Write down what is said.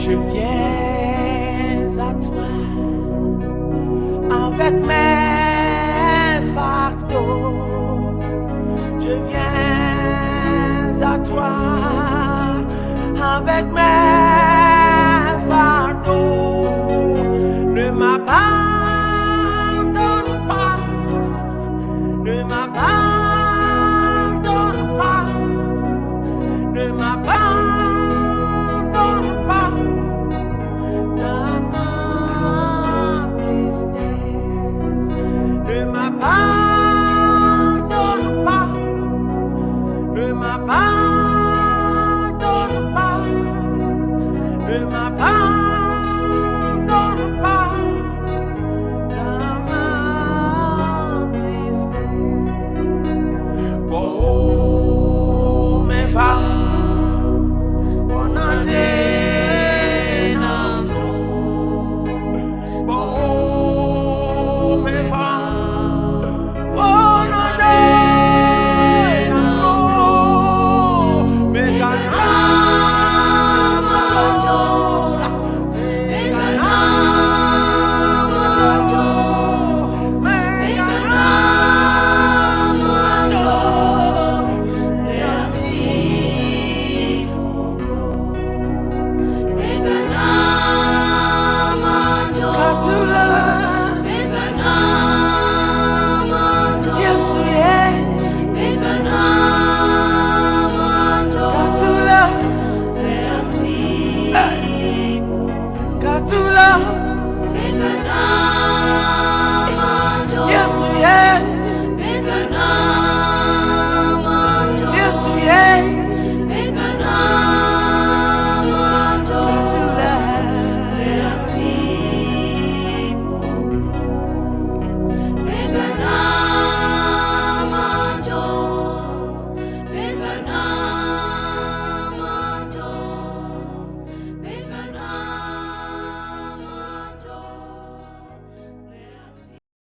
Je viens à toi avec mes fardeaux. Je viens à toi avec mes fardeaux. Ne m'abandonne pas, ne m'abandonne pas, ne m'abandonne pas dans ma tristesse. Ne m'abandonne pas, ne m'abandonne pas, ne m'abandonne pas dans ma tristesse. Oh, mes femmes, on allait dans tout. Oh, mes femmes, on allait dans tout. Mes Katula,